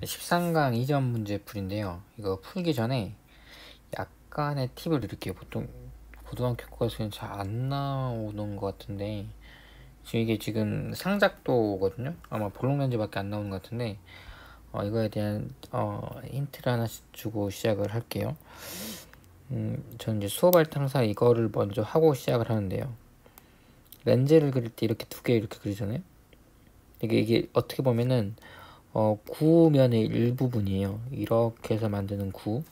13강 이전 문제 풀인데요. 이거 풀기 전에 약간의 팁을 드릴게요. 보통 고등학교 거에서는 잘 안 나오는 것 같은데 지금 이게 지금 상작도거든요. 아마 볼록렌즈밖에 안 나오는 것 같은데 이거에 대한 힌트를 하나씩 주고 시작을 할게요. 저는 이제 수업할 때 항상 이거를 먼저 하고 시작을 하는데요. 렌즈를 그릴 때 이렇게 두 개 이렇게 그리잖아요. 이게 어떻게 보면은 구면의 일부분이에요. 이렇게 해서 만드는 구,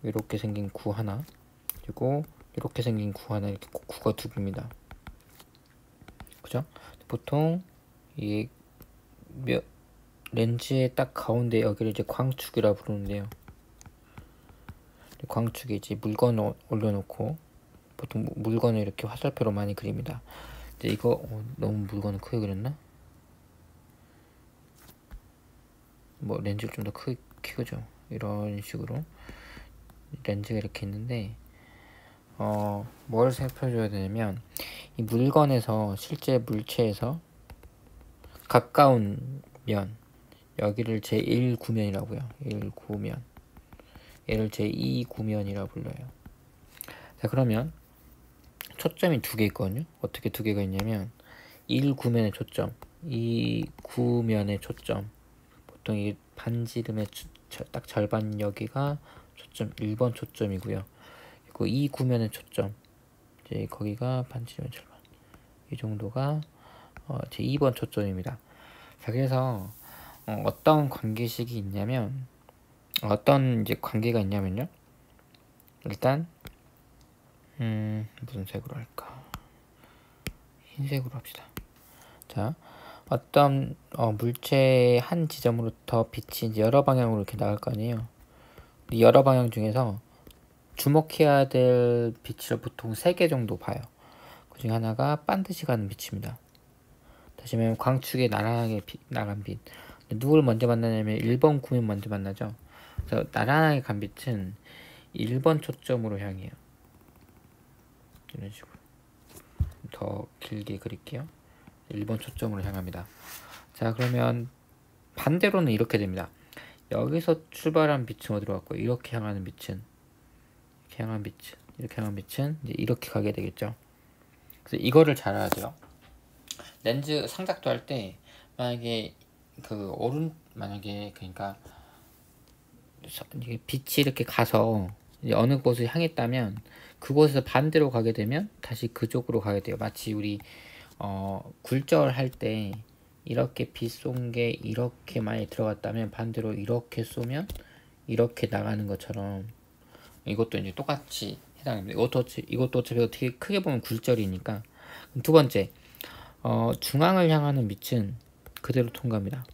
이렇게 생긴 구 하나, 그리고 이렇게 생긴 구 하나, 이렇게 구가 두 개입니다. 그죠? 보통 이 렌즈의 딱 가운데 여기를 이제 광축이라 부르는데요. 광축에 이제 물건을 올려놓고 보통 물건을 이렇게 화살표로 많이 그립니다. 근데 이거 너무 물건을 크게 그렸나? 뭐 렌즈를 좀 더 크게 키우죠. 이런 식으로 렌즈가 이렇게 있는데 뭘 살펴줘야 되냐면 이 물건에서 실제 물체에서 가까운 면, 여기를 제1구면이라고요. 1구면. 얘를 제2구면이라 불러요. 자, 그러면 초점이 두 개 있거든요. 어떻게 두 개가 있냐면 1구면의 초점, 2구면의 초점. 보통 이 반지름의 딱 절반 여기가 초점 1번 초점이고요. 그리고 2구면의 초점, 이제 거기가 반지름의 절반. 이 정도가 제 2번 초점입니다. 자, 그래서 어떤 관계식이 있냐면 어떤 이제 관계가 있냐면요. 일단 무슨 색으로 할까? 흰색으로 합시다. 자, 어떤 물체의 한 지점으로부터 빛이 이제 여러 방향으로 이렇게 나갈 거 아니에요. 이 여러 방향 중에서 주목해야 될 빛을 보통 3개 정도 봐요. 그 중에 하나가 반드시 가는 빛입니다. 다시 말하면 광축에 나란하게 나간 빛. 누굴 먼저 만나냐면 1번 구면 먼저 만나죠. 그래서 나란하게 간 빛은 1번 초점으로 향해요. 이런 식으로 더 길게 그릴게요. 1번 초점으로 향합니다. 자, 그러면 반대로는 이렇게 됩니다. 여기서 출발한 빛은 어디로 갔고, 이렇게 향하는 빛은 이렇게 향한 빛은 이렇게 향한 빛은 이제 이렇게 가게 되겠죠. 그래서 이거를 잘 알아야 돼요. 렌즈 상작도 할 때 만약에 만약에 그러니까 빛이 이렇게 가서 이제 어느 곳을 향했다면 그곳에서 반대로 가게 되면 다시 그쪽으로 가게 돼요. 마치 우리 굴절 할 때 이렇게 빛 쏜 게 이렇게 많이 들어갔다면 반대로 이렇게 쏘면 이렇게 나가는 것처럼 이것도 이제 똑같이 해당합니다. 이것도 어차피 어떻게 크게 보면 굴절이니까. 두 번째, 중앙을 향하는 빛은 그대로 통과합니다.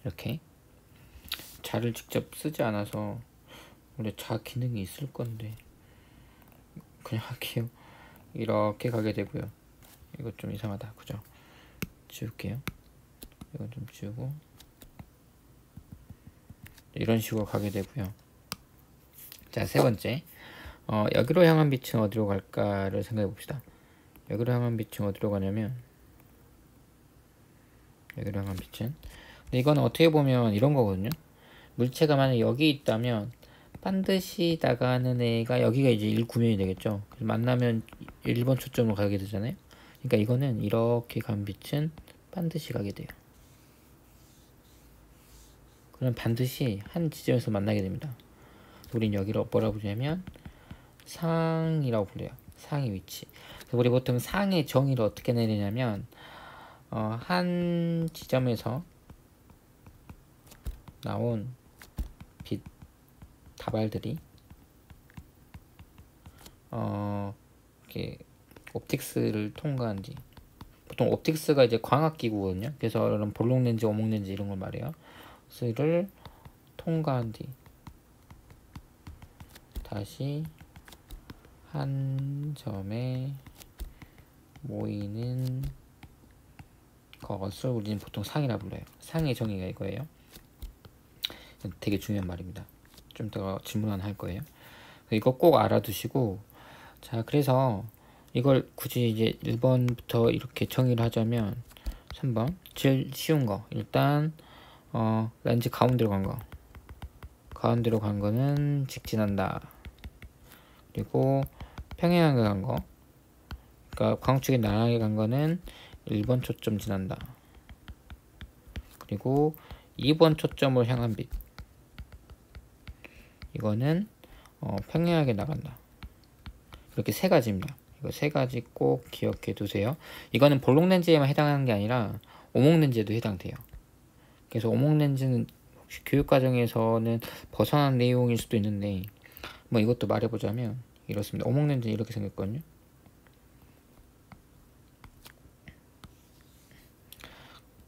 이렇게 자를 직접 쓰지 않아서 원래 자 기능이 있을 건데 그냥 할게요. 이렇게 가게 되고요. 이거 좀 이상하다, 그죠? 지울게요. 이건 좀 지우고 이런 식으로 가게 되고요. 자, 세 번째, 여기로 향한 빛은 어디로 갈까를 생각해 봅시다. 여기로 향한 빛은 어디로 가냐면 여기로 향한 빛은, 근데 이건 어떻게 보면 이런 거거든요. 물체가 만약 여기 있다면 반드시 나가는 애가 여기가 이제 1구면이 되겠죠. 그래서 만나면 1번 초점으로 가게 되잖아요. 그러니까 이거는 이렇게 간 빛은 반드시 가게 돼요. 그럼 반드시 한 지점에서 만나게 됩니다. 우린 여기를 뭐라고 부르냐면 상이라고 불러요. 상의 위치. 우리 보통 상의 정의를 어떻게 내리냐면 한 지점에서 나온 빛 다발들이 이렇게 옵틱스를 통과한 뒤, 보통 옵틱스가 이제 광학기구거든요. 그래서 이런 볼록렌즈, 오목렌즈 이런 걸 말해요. 스를 통과한 뒤 다시 한 점에 모이는 것을 우리는 보통 상이라 불러요. 상의 정의가 이거예요. 되게 중요한 말입니다. 좀 더 질문 하나 할 거예요. 이거 꼭 알아두시고, 자, 그래서 이걸 굳이 이제 1번부터 이렇게 정의를 하자면 3번 제일 쉬운 거 일단 렌즈 가운데로 간 거는 직진한다. 그리고 평행하게 간 거, 그러니까 광축이 나란하게 간 거는 1번 초점 지난다. 그리고 2번 초점을 향한 빛, 이거는 평행하게 나간다. 이렇게 세 가지입니다. 이거 세 가지 꼭 기억해 두세요. 이거는 볼록 렌즈에만 해당하는 게 아니라 오목 렌즈에도 해당돼요. 그래서 오목 렌즈는 혹시 교육과정에서는 벗어난 내용일 수도 있는데 뭐 이것도 말해보자면 이렇습니다. 오목 렌즈는 이렇게 생겼거든요.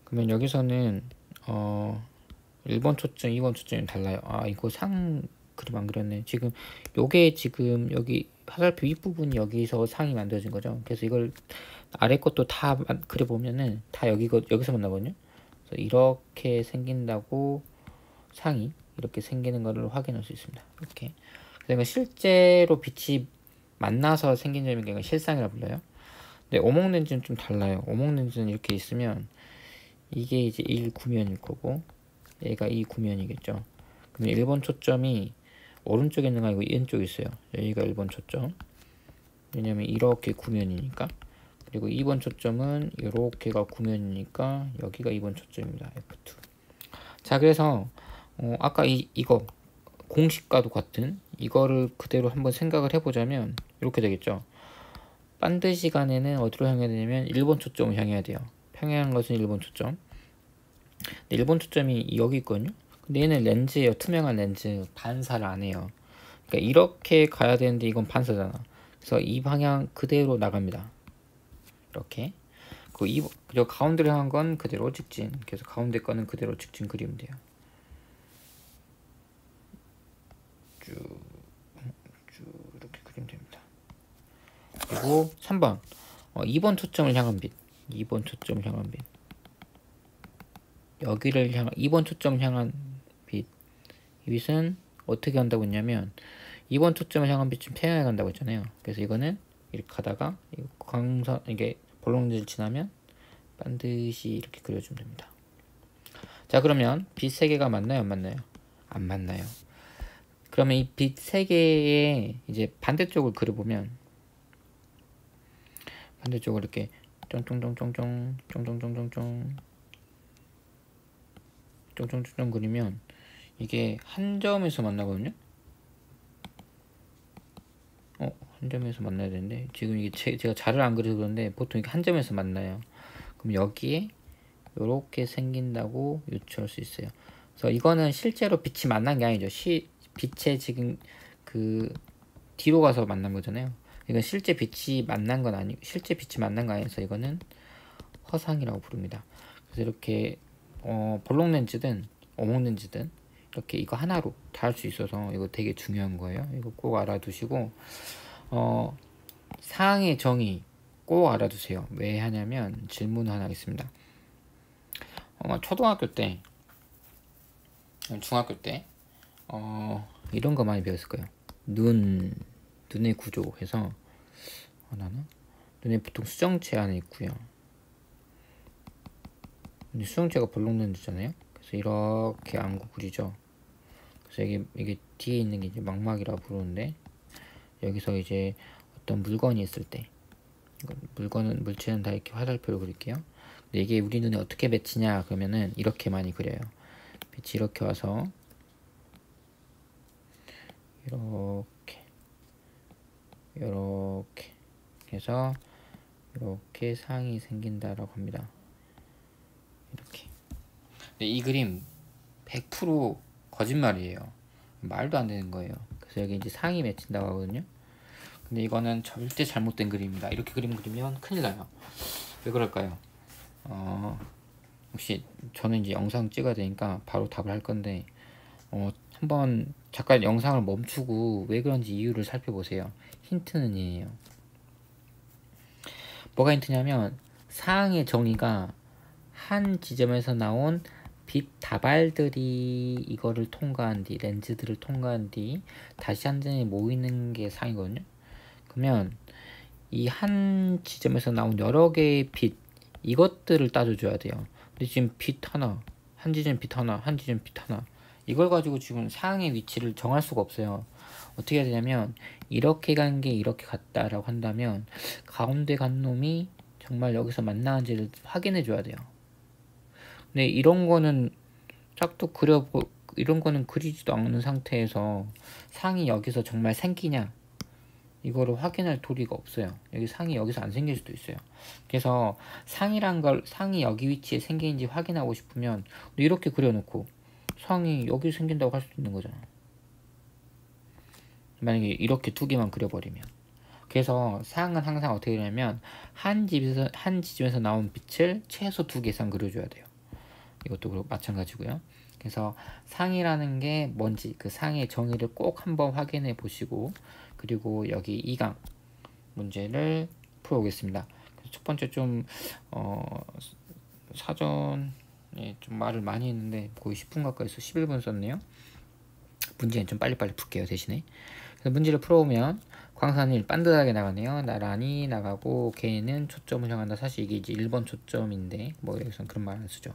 그러면 여기서는 1번 초점, 2번 초점이 달라요. 아, 이거 상 그림 안 그렸네. 지금 요게 지금 여기 화살표 윗부분이 여기서 상이 만들어진 거죠. 그래서 이걸 아래 것도 다 그려보면은 다 여기서 만나거든요. 그래서 이렇게 생긴다고 상이 이렇게 생기는 거를 확인할 수 있습니다. 이렇게. 그러니까 실제로 빛이 만나서 생긴 점이니까 실상이라 불러요. 근데 오목 렌즈는 좀 달라요. 오목 렌즈는 이렇게 있으면 이게 이제 1 구면일 거고 얘가 2 구면이겠죠. 그럼 1번 초점이 오른쪽에 있는 거 아니고 왼쪽에 있어요. 여기가 1번 초점. 왜냐면 이렇게 구면이니까. 그리고 2번 초점은 이렇게가 구면이니까 여기가 2번 초점입니다. F2. 자, 그래서 아까 이거 공식과도 같은 이거를 그대로 한번 생각을 해보자면 이렇게 되겠죠. 반드 시간에는 어디로 향해야 되냐면 1번 초점을 향해야 돼요. 평행한 것은 1번 초점. 근데 1번 초점이 여기 있거든요. 근데 얘는 렌즈예요. 투명한 렌즈. 반사를 안 해요. 그러니까 이렇게 가야 되는데 이건 반사잖아. 그래서 이 방향 그대로 나갑니다. 이렇게. 그리고 가운데로 향한 건 그대로 직진. 그래서 가운데 거는 그대로 직진 그리면 돼요. 쭉 이렇게 그리면 됩니다. 그리고 3번 2번 초점을 향한 빛. 2번 초점을 향한 빛. 여기를 향한 2번 초점을 향한 빛. 이 빛은 어떻게 간다고 했냐면 2번 초점을 향한 빛은 평행하게 간다고 했잖아요. 그래서 이거는 이렇게 가다가 광선 이게 볼록렌즈를 지나면 반드시 이렇게 그려주면 됩니다. 자, 그러면 빛 3개가 맞나요? 안 맞나요? 안 맞나요. 그러면 이 빛 3개의 이제 반대쪽을 그려보면 반대쪽을 이렇게 쫑쫑쫑쫑 그리면 이게 한 점에서 만나거든요. 한 점에서 만나야 되는데 지금 이게 제가 잘을 안 그려서 그런데 보통 이게 한 점에서 만나요. 그럼 여기에 이렇게 생긴다고 유추할 수 있어요. 그래서 이거는 실제로 빛이 만난 게 아니죠. 빛의 지금 그 뒤로 가서 만난 거잖아요. 이건 실제 빛이 만난 건 아니고 실제 빛이 만난 거 아니어서 이거는 허상이라고 부릅니다. 그래서 이렇게 볼록 렌즈든 오목 렌즈든 이렇게 이거 하나로 다 할 수 있어서 이거 되게 중요한 거예요. 이거 꼭 알아두시고 사항의 정의 꼭 알아두세요. 왜 하냐면 질문 하나 있습니다. 초등학교 때 중학교 때 이런 거 많이 배웠을 거예요. 눈의 구조 해서 나는 눈에 보통 수정체 안에 있고요. 수정체가 볼록 렌즈잖아요. 그래서 이렇게 안구 그리죠. 그래서 이게 뒤에 있는 게 이제 망막이라 부르는데 여기서 이제 어떤 물건이 있을 때 물체는 다 이렇게 화살표로 그릴게요. 근데 이게 우리 눈에 어떻게 맺히냐 그러면은 이렇게 많이 그려요. 빛이 이렇게 와서 이렇게 해서 이렇게 상이 생긴다라고 합니다. 이렇게. 근데 이 그림 100% 거짓말이에요. 말도 안 되는 거예요. 그래서 여기 이제 상이 맺힌다고 하거든요. 근데 이거는 절대 잘못된 그림입니다. 이렇게 그림 그리면 큰일 나요. 왜 그럴까요? 혹시 저는 이제 영상 찍어야 되니까 바로 답을 할 건데 한번 잠깐 영상을 멈추고 왜 그런지 이유를 살펴보세요. 힌트는 이에요. 뭐가 힌트냐면 사항의 정의가 한 지점에서 나온 빛 다발들이 이거를 통과한 뒤 렌즈들을 통과한 뒤 다시 한 점에 모이는 게 상이거든요. 그러면 이 한 지점에서 나온 여러 개의 빛 이것들을 따져줘야 돼요. 근데 지금 빛 하나, 한 지점 빛 하나, 한 지점 빛 하나 이걸 가지고 지금 상의 위치를 정할 수가 없어요. 어떻게 해야 되냐면 이렇게 간 게 이렇게 갔다라고 한다면 가운데 간 놈이 정말 여기서 만나는지를 확인해 줘야 돼요. 근데 이런 거는 짝도 그려보 이런 거는 그리지도 않는 상태에서 상이 여기서 정말 생기냐 이거를 확인할 도리가 없어요. 여기 상이 여기서 안 생길 수도 있어요. 그래서 상이란 걸 상이 여기 위치에 생기는지 확인하고 싶으면 이렇게 그려놓고 상이 여기 생긴다고 할 수도 있는 거잖아. 만약에 이렇게 두 개만 그려버리면. 그래서 상은 항상 어떻게 되냐면 한 지점에서 나온 빛을 최소 2개 이상 그려줘야 돼요. 이것도 마찬가지고요. 그래서 상이라는 게 뭔지 그 상의 정의를 꼭 한번 확인해 보시고 그리고 여기 2강 문제를 풀어보겠습니다. 첫 번째 좀 사전에 좀 말을 많이 했는데 거의 10분 가까이 해서 11분 썼네요. 문제는 좀 빨리빨리 풀게요 대신에. 그래서 문제를 풀어보면 광산이 반듯하게 나가네요. 나란히 나가고 걔는 초점을 향한다. 사실 이게 이제 1번 초점인데 뭐 여기서는 그런 말 안 쓰죠.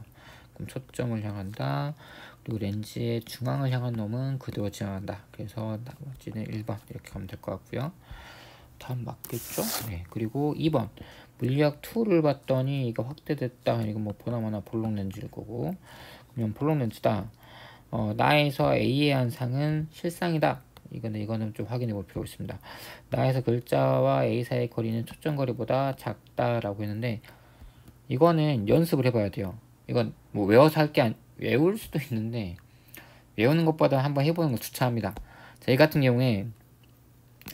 그럼 초점을 향한다. 그리고 렌즈의 중앙을 향한 놈은 그대로 지나간다. 그래서 나머지는 1번 이렇게 가면 될 것 같고요. 다음 맞겠죠? 네. 그리고 2번 물리학 2를 봤더니 이거 확대됐다. 이거 뭐 보나마나 볼록 렌즈일 거고. 그러면 볼록 렌즈다. 나에서 A의 한 상은 실상이다. 이거는 좀 확인해 볼 필요가 있습니다. 나에서 글자와 A 사이의 거리는 초점거리보다 작다라고 했는데 이거는 연습을 해봐야 돼요. 이건 뭐 외워서 할 게 외울 수도 있는데 외우는 것보다 한번 해보는 걸 추천합니다. 자, 이 같은 경우에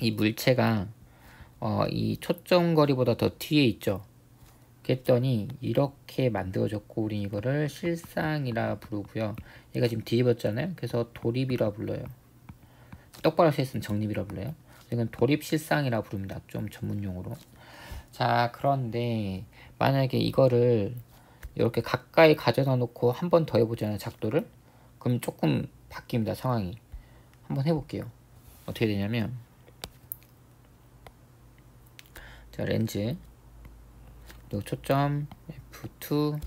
이 물체가 이 초점거리보다 더 뒤에 있죠. 그랬더니 이렇게 만들어졌고 우리 이거를 실상이라 부르고요. 얘가 지금 뒤집었잖아요. 그래서 도립이라 불러요. 똑바로 서 있으면 정립이라 불러요. 이건 도립실상이라 부릅니다. 좀 전문용어로. 자, 그런데 만약에 이거를 이렇게 가까이 가져다 놓고 한 번 더 해보잖아요. 작도를. 그럼 조금 바뀝니다. 상황이. 한번 해볼게요. 어떻게 되냐면 자, 렌즈 그리고 초점 F2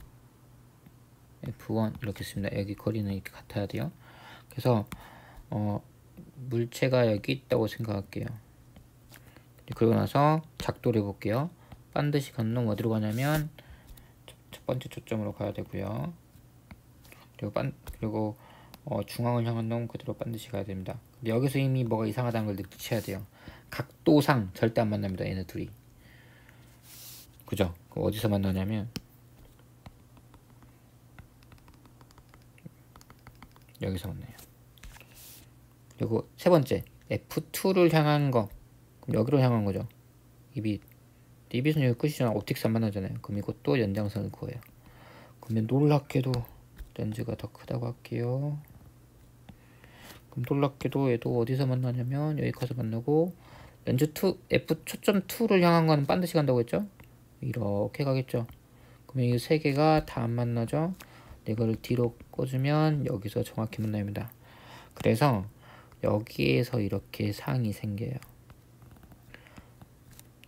F1 이렇게 씁니다. 여기 거리는 이렇게 같아야 돼요. 그래서 물체가 여기 있다고 생각할게요. 그러고 나서 작도를 해볼게요. 반드시 건너 어디로 가냐면 첫 번째 초점으로 가야 되고요. 그리고 중앙을 향한 놈 그대로 반드시 가야 됩니다. 근데 여기서 이미 뭐가 이상하다는 걸 느끼셔야 돼요. 각도상 절대 안 만납니다. 얘네 둘이. 그죠? 어디서 만나냐면 여기서 만나요. 그리고 세 번째 F2를 향한 거 그럼 여기로 향한 거죠. 이 빛은 여기 끝이잖아. 옵틱스 안 만나잖아요. 그럼 이것도 연장선을 그어요. 그러면 놀랍게도 렌즈가 더 크다고 할게요. 그럼 놀랍게도 얘도 어디서 만나냐면 여기 가서 만나고 렌즈 2 F 초점 2를 향한 거는 반드시 간다고 했죠. 이렇게 가겠죠. 그러면 이 세 개가 다 안 만나죠. 이거를 뒤로 꽂으면 여기서 정확히 만납니다. 그래서 여기에서 이렇게 상이 생겨요.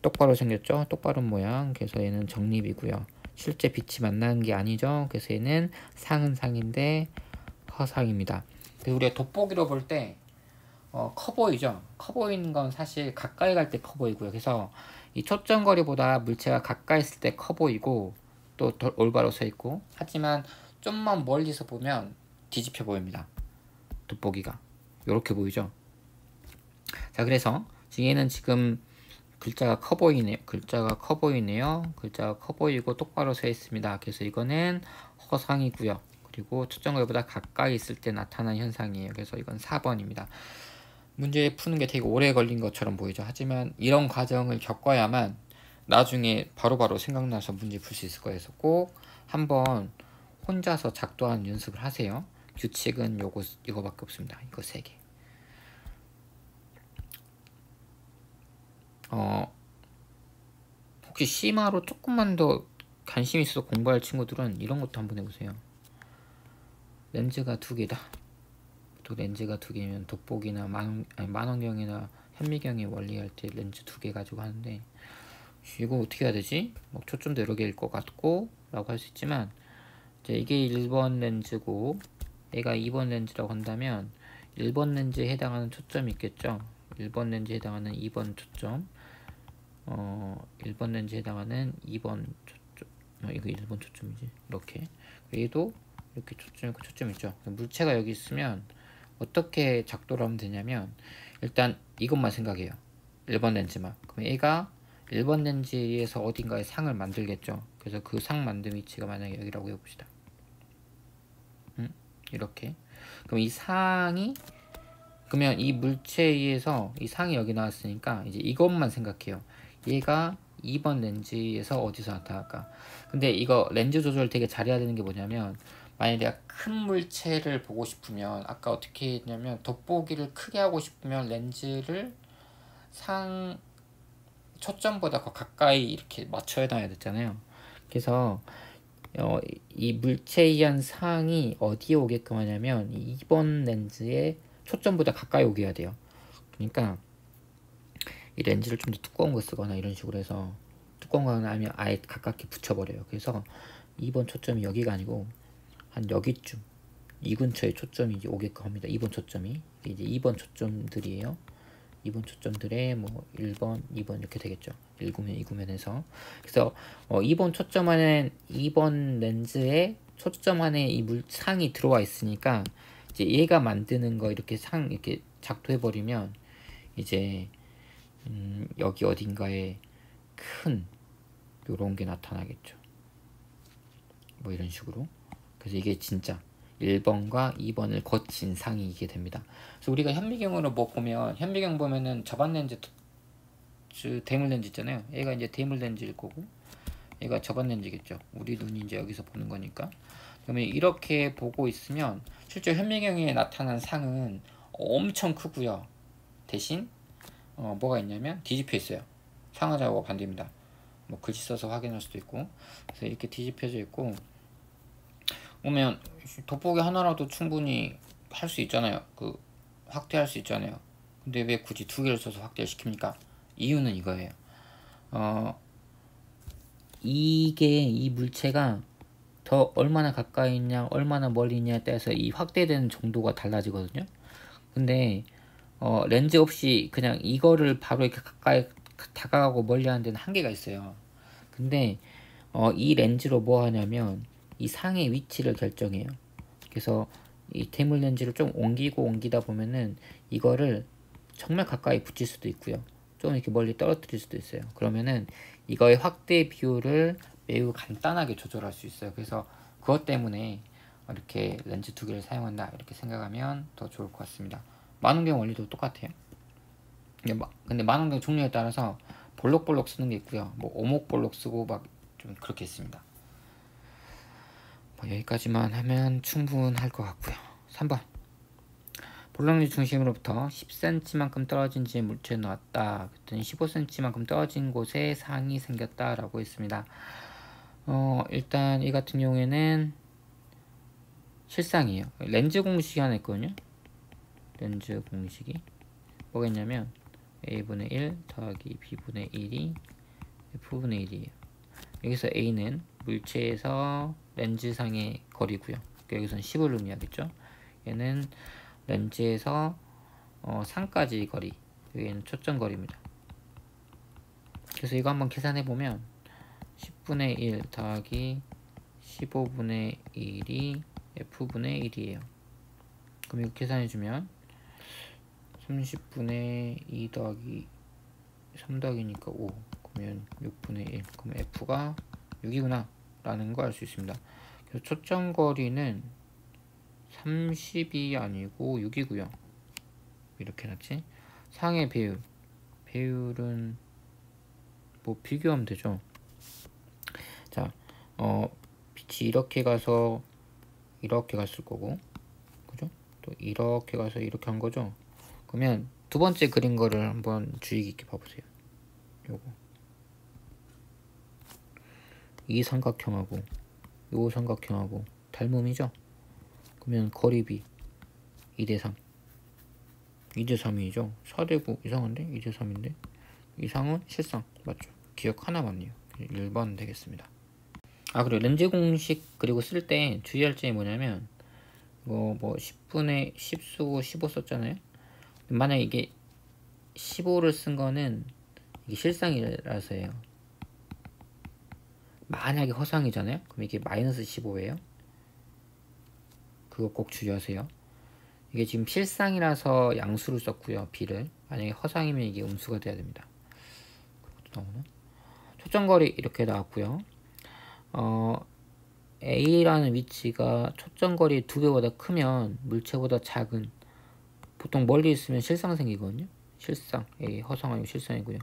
똑바로 생겼죠? 똑바른 모양. 그래서 얘는 정립이고요. 실제 빛이 만나는 게 아니죠. 그래서 얘는 상은 상인데 허상입니다. 우리가 돋보기로 볼 때 커 보이죠? 커 보이는 건 사실 가까이 갈 때 커 보이고요. 그래서 이 초점거리보다 물체가 가까이 있을 때 커 보이고 또 올바로 서 있고 하지만 좀만 멀리서 보면 뒤집혀 보입니다. 돋보기가 이렇게 보이죠? 자, 그래서 얘는 지금 글자가 커 보이네요. 글자가 커 보이고 똑바로 서 있습니다. 그래서 이거는 허상이고요. 그리고 초점거리보다 가까이 있을 때 나타나는 현상이에요. 그래서 이건 4번입니다. 문제 푸는 게 되게 오래 걸린 것처럼 보이죠. 하지만 이런 과정을 겪어야만 나중에 바로바로 생각나서 문제 풀 수 있을 거예요. 그래서 꼭 한번 혼자서 작도하는 연습을 하세요. 규칙은 이거밖에 없습니다. 이거 3개. 혹시 심화로 조금만 더 관심 있어서 공부할 친구들은 이런 것도 한번 해보세요. 렌즈가 2개다. 또 렌즈가 2개면 돋보기나 만원경이나 현미경의 원리 할 때 렌즈 2개 가지고 하는데 이거 어떻게 해야 되지? 뭐 초점도 여러 개일 것 같고 라고 할 수 있지만, 이제 이게 1번 렌즈고 얘가 2번 렌즈라고 한다면 1번 렌즈에 해당하는 초점이 있겠죠. 1번 렌즈에 해당하는 2번 초점, 1번 렌즈에 해당하는 2번 초점, 이거 1번 초점이지. 이렇게 얘도 이렇게 초점 있고 초점 있죠. 물체가 여기 있으면 어떻게 작도를 하면 되냐면, 일단 이것만 생각해요. 1번 렌즈만. 그럼 얘가 1번 렌즈에서 어딘가에 상을 만들겠죠. 그래서 그 상 만든 위치가 만약에 여기라고 해봅시다. 이렇게. 그럼 이 상이, 그러면 이 물체에 의해서 이 상이 여기 나왔으니까 이제 이것만 생각해요. 얘가 2번 렌즈에서 어디서 나타날까. 근데 이거 렌즈 조절 되게 잘해야 되는 게 뭐냐면, 만약에 내가 큰 물체를 보고 싶으면 아까 어떻게 했냐면, 돋보기를 크게 하고 싶으면 렌즈를 상 초점보다 더 가까이 이렇게 맞춰야 됐잖아요. 그래서 이 물체에 의한 상이 어디에 오게끔 하냐면 2번 렌즈에 초점보다 가까이 오게 해야 돼요. 그러니까 이 렌즈를 좀 더 두꺼운 거 쓰거나 이런 식으로 해서, 두꺼운 거 아니면 아예 가깝게 붙여버려요. 그래서 2번 초점이 여기가 아니고 한 여기쯤, 이 근처에 초점이 이제 오게끔 합니다. 2번 초점이 이제 2번 초점들이에요. 2번 초점들의 뭐 1번, 2번 이렇게 되겠죠. 1구면 2구면에서. 그래서 2번 초점 안에 2번 렌즈에 초점 안에 이 상이 들어와 있으니까 이제 얘가 만드는 거 이렇게 상 이렇게 작도해 버리면 이제 여기 어딘가에 큰 요런 게 나타나겠죠. 뭐 이런 식으로. 그래서 이게 진짜 1번과 2번을 거친 상이 이게 됩니다. 그래서 우리가 현미경으로 뭐 보면, 현미경 보면은 저반 렌즈, 대물 렌즈 있잖아요. 얘가 이제 대물 렌즈일 거고 얘가 저반 렌즈겠죠. 우리 눈이 이제 여기서 보는 거니까. 그러면 이렇게 보고 있으면 실제 현미경에 나타난 상은 엄청 크고요. 대신 뭐가 있냐면 뒤집혀 있어요. 상하좌우가 반대입니다. 뭐 글씨 써서 확인할 수도 있고. 그래서 이렇게 뒤집혀져 있고, 보면 돋보기 하나라도 충분히 할 수 있잖아요. 그 확대할 수 있잖아요. 근데 왜 굳이 두 개를 써서 확대를 시킵니까? 이유는 이거예요. 이게 이 물체가 더 얼마나 가까이 있냐 얼마나 멀리 있냐에 따라서 이 확대되는 정도가 달라지거든요. 근데 렌즈 없이 그냥 이거를 바로 이렇게 가까이 다가가고 멀리 하는 데는 한계가 있어요. 근데 이 렌즈로 뭐 하냐면 이 상의 위치를 결정해요. 그래서 이 대물 렌즈를 좀 옮기고 옮기다 보면은 이거를 정말 가까이 붙일 수도 있고요. 좀 이렇게 멀리 떨어뜨릴 수도 있어요. 그러면은 이거의 확대 비율을 매우 간단하게 조절할 수 있어요. 그래서 그것 때문에 이렇게 렌즈 두 개를 사용한다 이렇게 생각하면 더 좋을 것 같습니다. 망원경 원리도 똑같아요. 근데 망원경 종류에 따라서 볼록볼록 쓰는 게 있고요. 뭐 오목볼록 쓰고 막 좀 그렇게 있습니다. 뭐 여기까지만 하면 충분할 것 같고요. 3번. 볼록렌즈 중심으로부터 10cm만큼 떨어진 지에 물체를 놓았다. 그랬더니 15cm만큼 떨어진 곳에 상이 생겼다 라고 했습니다. 일단 이 같은 경우에는 실상이에요. 렌즈 공식이 하나 있거든요. 렌즈 공식이 뭐가 있냐면 A분의 1 더하기 B분의 1이 F분의 1이에요. 여기서 A는 물체에서 렌즈상의 거리고요. 여기서는 10을 의미하겠죠. 얘는 렌즈에서 상까지 거리, 여기는 초점 거리입니다. 그래서 이거 한번 계산해 보면 10분의 1 더하기 15분의 1이 F분의 1이에요. 그럼 이거 계산해 주면 30분의 2 더하기 3 더하기니까 5, 그러면 6분의 1, 그럼 F가 6이구나 라는 거 알 수 있습니다. 그래서 초점 거리는 30이 아니고 6이고요. 이렇게 해놨지. 상의 배율은 뭐 비교하면 되죠. 자, 빛이 이렇게 가서 이렇게 갔을 거고, 그죠? 또 이렇게 가서 이렇게 한 거죠. 그러면 두 번째 그린 거를 한번 주의 깊게 봐보세요. 요거 이 삼각형하고 요 삼각형하고 닮음이죠. 그러면 거리비 2대3 2대3이죠. 4대9 이상한데? 2대3인데 이 상은 실상 맞죠. 기억 하나만요. 1번 되겠습니다. 아, 그리고 렌즈 공식 그리고 쓸 때 주의할 점이 뭐냐면 이거 뭐 10분의 10 쓰고 15 썼잖아요. 만약에 이게 15를 쓴 거는 이게 실상이라서예요. 만약에 허상이잖아요. 그럼 이게 마이너스 15예요. 그거 꼭 주의하세요. 이게 지금 실상이라서 양수를 썼고요. b를. 만약에 허상이면 이게 음수가 돼야 됩니다. 그것도 나오나? 초점거리 이렇게 나왔고요. A라는 위치가 초점거리 2배보다 크면 물체보다 작은, 보통 멀리 있으면 실상 생기거든요. 실상, A 허상 아니고 실상이고요.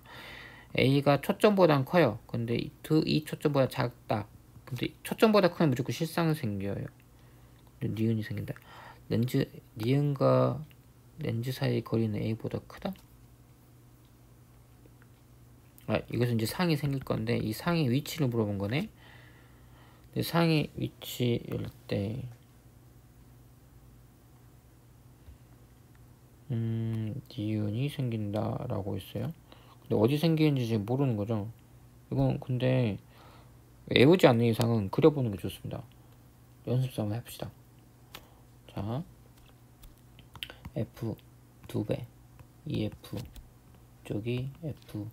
A가 초점보단 커요. 근데 이 초점보다 작다. 근데 초점보다 크면 무조건 실상 생겨요. 니은이 생긴다. 니은과 렌즈 사이의 거리는 A보다 크다? 아, 이것은 이제 상이 생길 건데 이 상의 위치를 물어본 거네. 근데 상의 위치일 때 니은이 생긴다라고 했어요. 근데 어디 생기는지 지금 모르는 거죠. 이건 근데 외우지 않는 이상은 그려보는 게 좋습니다. 연습 한번 해봅시다. 자, F 2배, EF 쪽이 F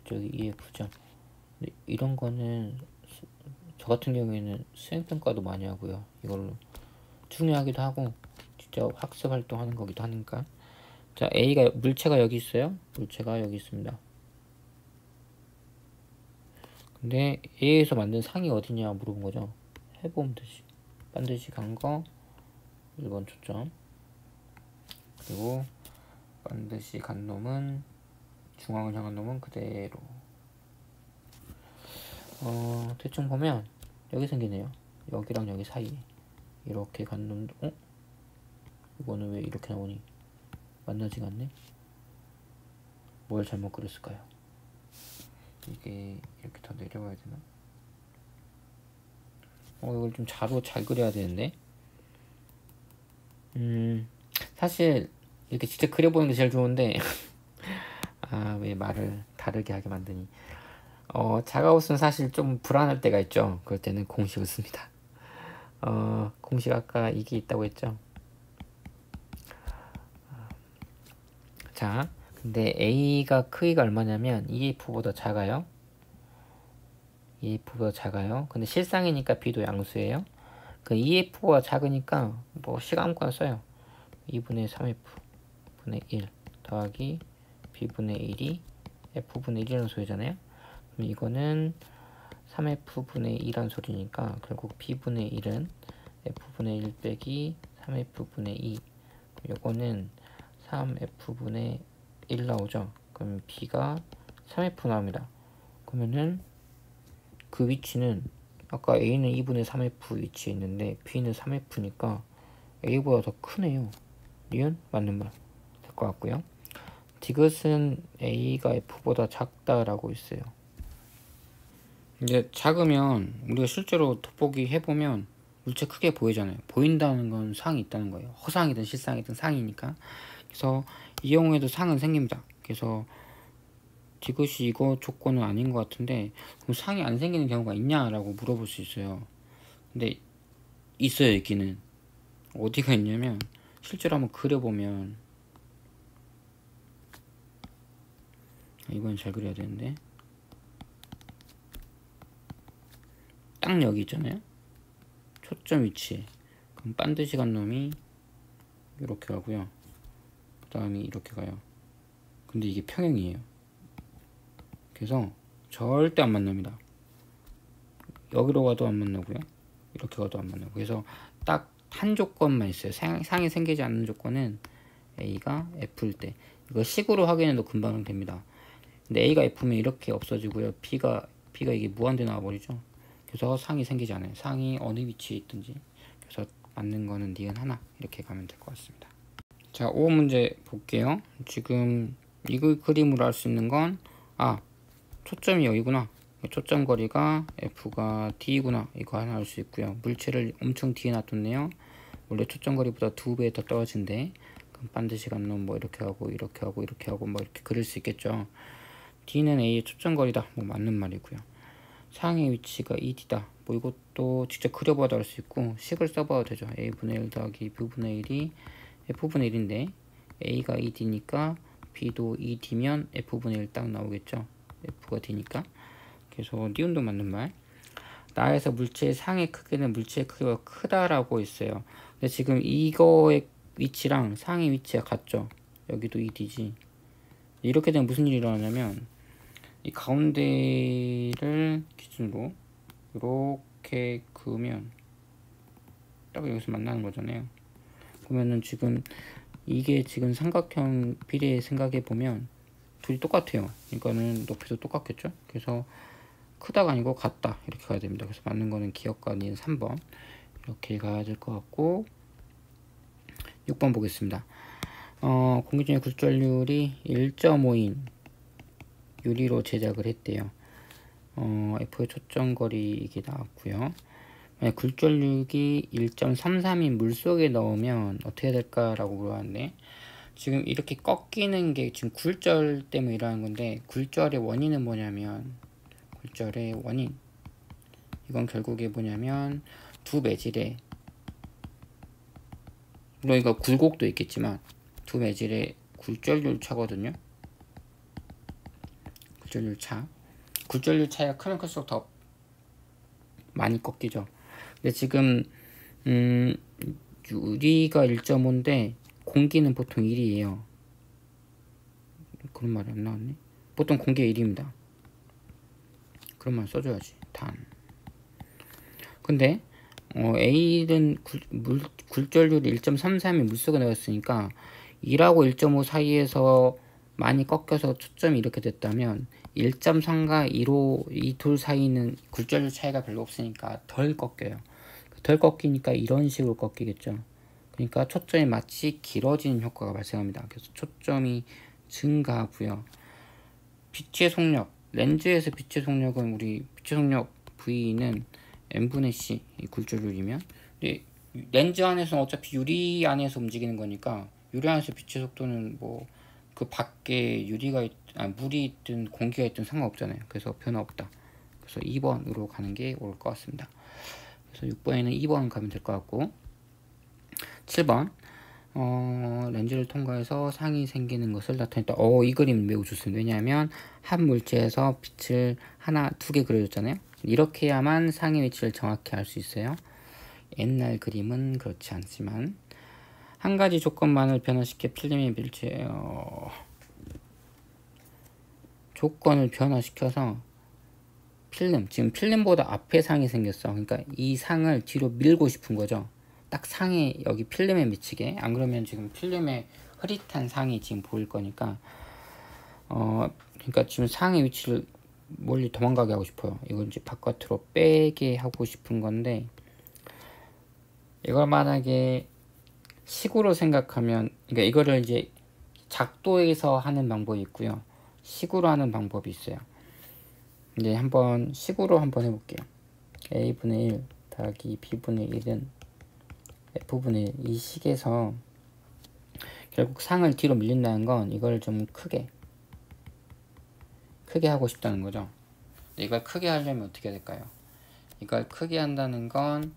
쪽이 EF죠. 이런 거는 저 같은 경우에는 수행평가도 많이 하고요. 이걸로 중요하기도 하고 진짜 학습 활동하는 거기도 하니까. 자, A가 물체가 여기 있어요. 물체가 여기 있습니다. 근데 A에서 만든 상이 어디냐 물어본 거죠. 해보면 되지. 반드시 간 거 1번 초점. 그리고 반드시 간 놈은 중앙을 향한 놈은 그대로. 대충 보면 여기 생기네요. 여기랑 여기 사이 이렇게 간 놈도 이거는 왜 이렇게 나오니? 만나지가 않네. 뭘 잘못 그렸을까요? 이게 이렇게 더 내려와야 되나? 이걸 좀 잘 그려야 되는데. 사실 이렇게 직접 그려보는 게 제일 좋은데 아, 왜 말을 다르게 하게 만드니. 자가옷은 사실 좀 불안할 때가 있죠. 그럴 때는 공식을 씁니다. 공식 아까 이게 있다고 했죠. 자, 근데 A가 크기가 얼마냐면 EF보다 작아요. EF보다 작아요. 근데 실상이니까 B도 양수예요. 그 EF보다 작으니까 뭐 시간 아무거나 써요. 2분의 3F 분의 1 더하기 B분의 1이 F분의 1이라는 소리잖아요. 그럼 이거는 3F분의 2란 소리니까 결국 B분의 1은 F분의 1 빼기 3F분의 2. 요거는 3F분의 1 나오죠. 그럼 B가 3F 나옵니다. 그러면은 그 위치는 아까 A는 2분의 3F 위치에 있는데 B는 3F니까 A보다 더 크네요. 니은 맞는 말 될 것 같고요. 디귿은 A가 F보다 작다라고 있어요. 이제 작으면 우리가 실제로 돋보기 해보면 물체 크게 보이잖아요. 보인다는 건 상이 있다는 거예요. 허상이든 실상이든 상이니까. 그래서 이 경우에도 상은 생깁니다. 그래서 디귿이 이거 조건은 아닌 것 같은데 그럼 상이 안 생기는 경우가 있냐라고 물어볼 수 있어요. 근데 있어요. 있기는. 어디가 있냐면 실제로 한번 그려보면 이건 잘 그려야 되는데 딱 여기 있잖아요. 초점 위치에. 그럼 반드시 간 놈이 이렇게 가고요. 그 다음이 이렇게 가요. 근데 이게 평행이에요. 그래서 절대 안 만납니다. 여기로 가도 안 만나고요. 이렇게 가도 안 만나고. 그래서 딱 한 조건만 있어요. 상이 생기지 않는 조건은 A가 F일 때. 이거 식으로 확인해도 금방 됩니다. 근데 A가 F면 이렇게 없어지고요. B가 이게 무한대 나와버리죠. 그래서 상이 생기지 않아요. 상이 어느 위치에 있든지. 그래서 맞는 거는 니은 하나 이렇게 가면 될 것 같습니다. 자, 5 문제 볼게요. 지금 이거 그림으로 알 수 있는 건 초점이 여기구나. 초점 거리가 F가 D구나. 이거 하나 알 수 있고요. 물체를 엄청 뒤에 놔뒀네요. 원래 초점 거리보다 2배 더 떨어진대. 그럼 반드시 간 놈 뭐 이렇게 하고 이렇게 하고 이렇게 하고 뭐 이렇게 그릴 수 있겠죠. D는 A의 초점거리다. 뭐 맞는 말이고요. 상의 위치가 ED다. 뭐 이것도 직접 그려봐도 알 수 있고 식을 써봐도 되죠. A분의 1 더하기 B분의 1이 F분의 1인데 A가 ED니까 B도 ED면 F분의 1 딱 나오겠죠. F가 D니까. 그래서 니은도 맞는 말. 나에서 물체의 상의 크기는 물체의 크기가 크다라고 있어요. 근데 지금 이거의 위치랑 상의 위치가 같죠. 여기도 ED지. 이렇게 되면 무슨 일이 일어나냐면 이 가운데를 기준으로 이렇게 그으면 딱 여기서 만나는 거잖아요. 그러면은 지금 이게 지금 삼각형 비례 생각해 보면 둘이 똑같아요. 그러니까는 높이도 똑같겠죠. 그래서 크다가 아니고 같다 이렇게 가야 됩니다. 그래서 맞는 거는 기억과 니은 3번 이렇게 가야 될 것 같고 6번 보겠습니다. 공기 중에 굴절률이 1.5인 유리로 제작을 했대요. F의 초점거리 이게 나왔고요. 만약 굴절력이 1.33인 물속에 넣으면 어떻게 될까라고 물어봤는데 지금 이렇게 꺾이는 게 지금 굴절 때문에 일어나는 건데 굴절의 원인은 뭐냐면 굴절의 원인 이건 결국에 뭐냐면 두 매질에 물론 이거 굴곡도 있겠지만 두 매질의 굴절률 차거든요. 굴절률 차. 굴절률 차이가 크면 클수록 더 많이 꺾이죠. 근데 지금 유리가 1.5인데 공기는 보통 1이에요. 그런 말이 안 나왔네. 보통 공기가 1입니다. 그런 말 써줘야지. 단. 근데 A는 굴절률이 1.33이 물속에 넣었으니까 2하고 1.5 사이에서 많이 꺾여서 초점이 이렇게 됐다면 1.3과 2로 이 둘 사이는 굴절률 차이가 별로 없으니까 덜 꺾여요. 덜 꺾이니까 이런 식으로 꺾이겠죠. 그러니까 초점이 마치 길어지는 효과가 발생합니다. 그래서 초점이 증가하고요. 빛의 속력, 렌즈에서 빛의 속력은 우리 빛의 속력 V는 n분의 c 이 굴절률이면 근데 렌즈 안에서는 어차피 유리 안에서 움직이는 거니까 유리 안에서 빛의 속도는 뭐 그 밖에 유리가 물이 있든 공기가 있든 상관없잖아요. 그래서 변화 없다. 그래서 2번으로 가는 게 올 것 같습니다. 그래서 6번에는 2번 가면 될 것 같고 7번 렌즈를 통과해서 상이 생기는 것을 나타냈다. 이 그림 매우 좋습니다. 왜냐하면 한 물체에서 빛을 하나, 두 개 그려줬잖아요. 이렇게 해야만 상의 위치를 정확히 알 수 있어요. 옛날 그림은 그렇지 않지만 한 가지 조건만을 변화시켜 필름의 물체 조건을 변화시켜서 필름, 지금 필름보다 앞에 상이 생겼어. 그러니까 이 상을 뒤로 밀고 싶은 거죠. 딱 상에 여기 필름에 미치게. 안 그러면 지금 필름에 흐릿한 상이 지금 보일 거니까 그러니까 지금 상의 위치를 멀리 도망가게 하고 싶어요. 이걸 이제 바깥으로 빼게 하고 싶은 건데 이걸 만약에 식으로 생각하면 그러니까 이거를 이제 작도에서 하는 방법이 있고요. 식으로 하는 방법이 있어요. 이제 한번 식으로 한번 해볼게요. A분의 1 더하기 B분의 1은 F분의 1. 이 식에서 결국 상을 뒤로 밀린다는 건 이걸 좀 크게 하고 싶다는 거죠. 이걸 크게 하려면 어떻게 해야 될까요? 이걸 크게 한다는 건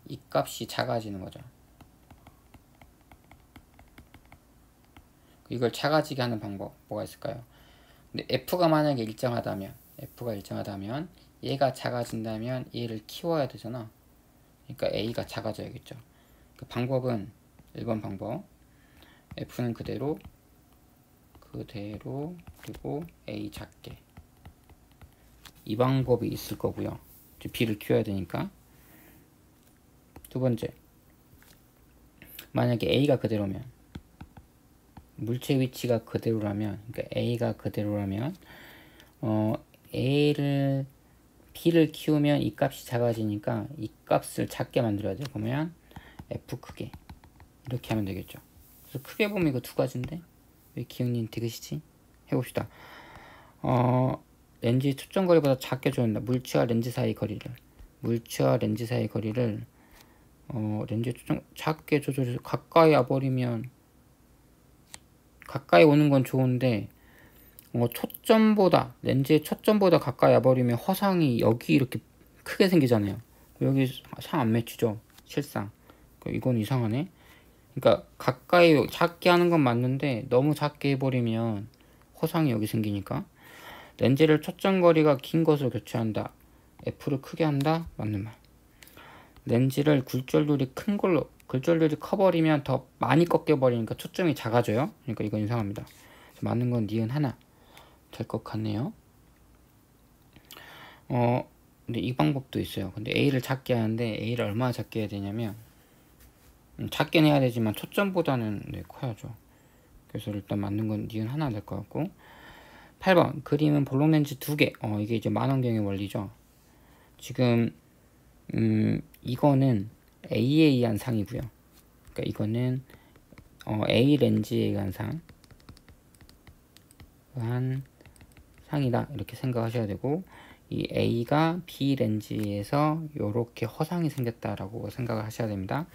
이 값이 작아지는 거죠. 이걸 작아지게 하는 방법 뭐가 있을까요? 근데 F가 만약에 일정하다면 얘가 작아진다면 얘를 키워야 되잖아. 그러니까 A가 작아져야겠죠. 그 방법은 1번 방법 F는 그대로 그리고 A 작게 이 방법이 있을 거고요. B를 키워야 되니까. 두 번째 만약에 A가 그대로면 물체 위치가 그대로라면 그러니까 A가 그대로라면 B를 키우면 이 값이 작아지니까 이 값을 작게 만들어야 돼요. 그러면 F 크게 이렇게 하면 되겠죠. 그래서 크게 보면 이거 두 가지인데 왜 기억님 디귿이지? 해봅시다. 렌즈의 초점거리보다 작게 조절한다. 물체와 렌즈 사이 거리를 렌즈의 초점 작게 조절해서 가까이 와버리면 가까이 오는 건 좋은데 초점보다 렌즈의 초점보다 가까이 와버리면 허상이 여기 이렇게 크게 생기잖아요. 여기 상 안 맺히죠 실상. 이건 이상하네. 그러니까 가까이 작게 하는 건 맞는데 너무 작게 해버리면 허상이 여기 생기니까. 렌즈를 초점거리가 긴 것으로 교체한다. F를 크게 한다. 맞는 말. 렌즈를 굴절률이 큰 걸로, 굴절률이 커버리면 더 많이 꺾여버리니까 초점이 작아져요. 그러니까 이건 이상합니다. 맞는 건 니은 하나 될 것 같네요. 근데 이 방법도 있어요. 근데 A를 작게 하는데 A를 얼마나 작게 해야 되냐면 작게는 해야 되지만 초점보다는 커야죠. 그래서 일단 맞는 건 니은 하나 될 것 같고. 8번 그림은 볼록 렌즈 2개. 이게 이제 만원경의 원리죠. 지금 이거는 A에 의한 상이고요. 그러니까 이거는 A 렌즈에 의한 상이다 이렇게 생각하셔야 되고, 이 A가 B 렌즈에서 이렇게 허상이 생겼다라고 생각을 하셔야 됩니다.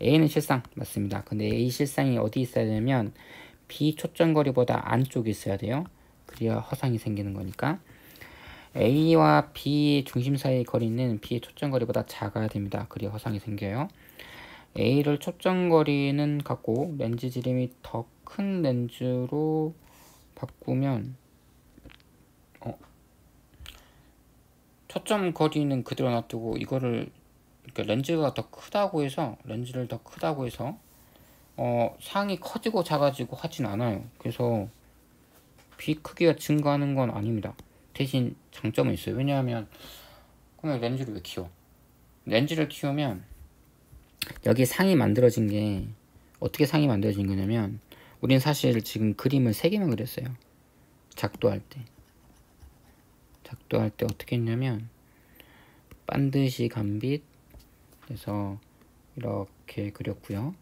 A는 실상 맞습니다. 근데 A 실상이 어디 있어야 되냐면 B 초점거리보다 안쪽에 있어야 돼요. 그래야 허상이 생기는 거니까. A와 B 중심 사이의 거리는 B의 초점거리보다 작아야 됩니다. 그래야 허상이 생겨요. A를 초점거리는 갖고 렌즈 지름이 더 큰 렌즈로 바꾸면 초점거리는 그대로 놔두고 이거를, 그러니까 렌즈를 더 크다고 해서 상이 커지고 작아지고 하진 않아요. 그래서 B 크기가 증가하는 건 아닙니다. 대신 장점은 있어요. 왜냐하면 그러면 렌즈를 왜 키워? 렌즈를 키우면 여기 상이 만들어진 게, 어떻게 상이 만들어진 거냐면, 우린 사실 지금 그림을 3개만 그렸어요. 작도할 때 어떻게 했냐면 반드시 간빛 그래서 이렇게 그렸고요.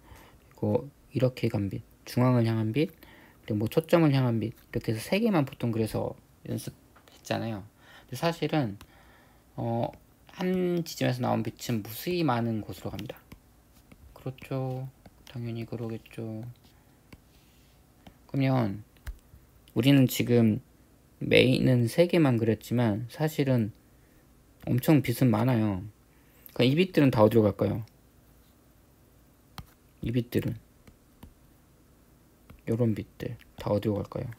그리고 이렇게 간빛, 중앙을 향한 빛, 그리고 뭐 초점을 향한 빛, 이렇게 해서 3개만 보통 그래서 연습했잖아요. 근데 사실은 한 지점에서 나온 빛은 무수히 많은 곳으로 갑니다. 그렇죠. 당연히 그러겠죠. 그러면 우리는 지금 메인은 3개만 그렸지만 사실은 엄청 빛은 많아요. 그러니까 이 빛들은 다 어디로 갈까요? 이 빛들은, 요런 빛들 다 어디로 갈까요?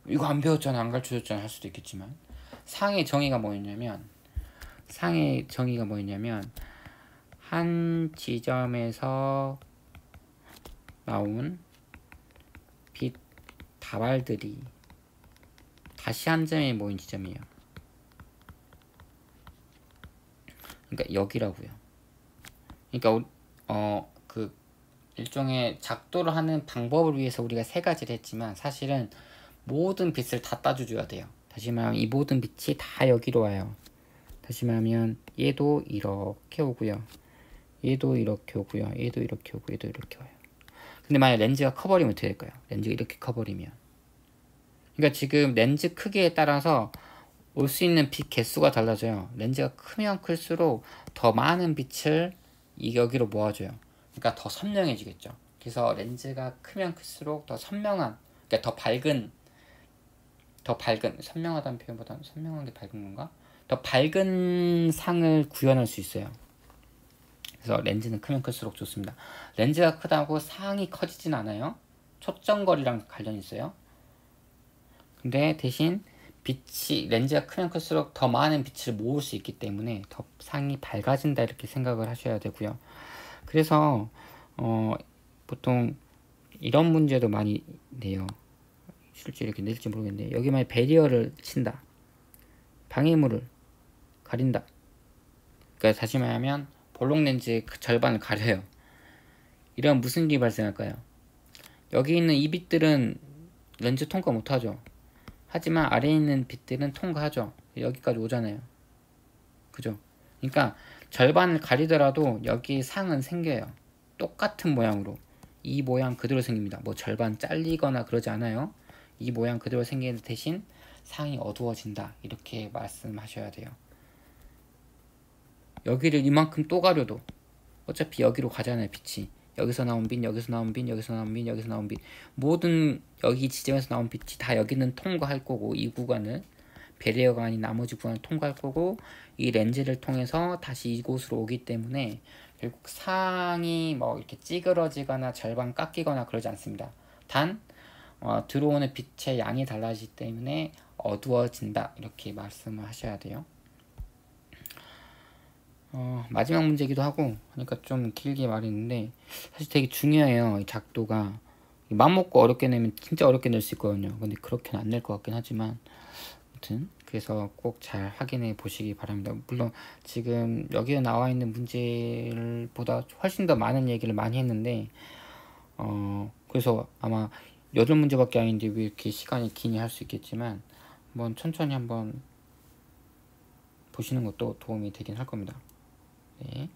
이거 안 배웠잖아, 안 가르쳐줬잖아 할 수도 있겠지만, 상의 정의가 뭐였냐면 한 지점에서 나온 빛 다발들이 다시 한 점에 모인 지점이에요. 그러니까 여기라고요. 그러니까 그 일종의 작도를 하는 방법을 위해서 우리가 3가지를 했지만 사실은 모든 빛을 다 따져줘야 돼요. 다시 말하면 이 모든 빛이 다 여기로 와요. 다시 말하면 얘도 이렇게 오고요, 얘도 이렇게 오고요, 얘도 이렇게 오고, 얘도 이렇게 와요. 근데 만약 렌즈가 커버리면 어떻게 될까요? 렌즈가 이렇게 커버리면, 그러니까 지금 렌즈 크기에 따라서 올 수 있는 빛 개수가 달라져요. 렌즈가 크면 클수록 더 많은 빛을 여기로 모아줘요. 그러니까 더 선명해지겠죠. 그래서 렌즈가 크면 클수록 더 선명한, 그러니까 더 밝은, 선명하다는 표현보다는 선명한 게 밝은 건가? 더 밝은 상을 구현할 수 있어요. 그래서 렌즈는 크면 클수록 좋습니다. 렌즈가 크다고 상이 커지진 않아요. 초점거리랑 관련이 있어요. 근데 대신 빛이, 렌즈가 크면 클수록 더 많은 빛을 모을 수 있기 때문에 더 상이 밝아진다 이렇게 생각을 하셔야 되고요. 그래서 보통 이런 문제도 많이 내요. 실제 이렇게 낼지 모르겠는데, 여기만 배리어를 친다, 방해물을 가린다. 그러니까 다시 말하면 볼록 렌즈의 그 절반을 가려요. 이러면 무슨 일이 발생할까요? 여기 있는 이 빛들은 렌즈 통과 못하죠. 하지만 아래에 있는 빛들은 통과하죠. 여기까지 오잖아요. 그죠? 그러니까 절반을 가리더라도 여기 상은 생겨요. 똑같은 모양으로. 이 모양 그대로 생깁니다. 뭐 절반 잘리거나 그러지 않아요. 이 모양 그대로 생기는 대신 상이 어두워진다 이렇게 말씀하셔야 돼요. 여기를 이만큼 또 가려도 어차피 여기로 가잖아요, 빛이. 여기서 나온 빛, 여기서 나온 빛, 여기서 나온 빛, 여기서 나온 빛, 모든 여기 지점에서 나온 빛이 다 여기는 통과할 거고, 이 구간은 배리어가 아닌 나머지 구간을 통과할 거고, 이 렌즈를 통해서 다시 이곳으로 오기 때문에 결국 상이 뭐 이렇게 찌그러지거나 절반 깎이거나 그러지 않습니다. 단 들어오는 빛의 양이 달라지기 때문에 어두워진다, 이렇게 말씀을 하셔야 돼요. 마지막 문제기도 하고 그러니까 좀 길게 말했는데 사실 되게 중요해요. 이 작도가 맘먹고 어렵게 내면 진짜 어렵게 낼 수 있거든요. 근데 그렇게는 안 낼 것 같긴 하지만 아무튼 그래서 꼭 잘 확인해 보시기 바랍니다. 물론 지금 여기에 나와 있는 문제보다 훨씬 더 많은 얘기를 많이 했는데 그래서 아마 8문제밖에 아닌데 왜 이렇게 시간이 기니 할 수 있겠지만 한번 천천히 한번 보시는 것도 도움이 되긴 할 겁니다. 네.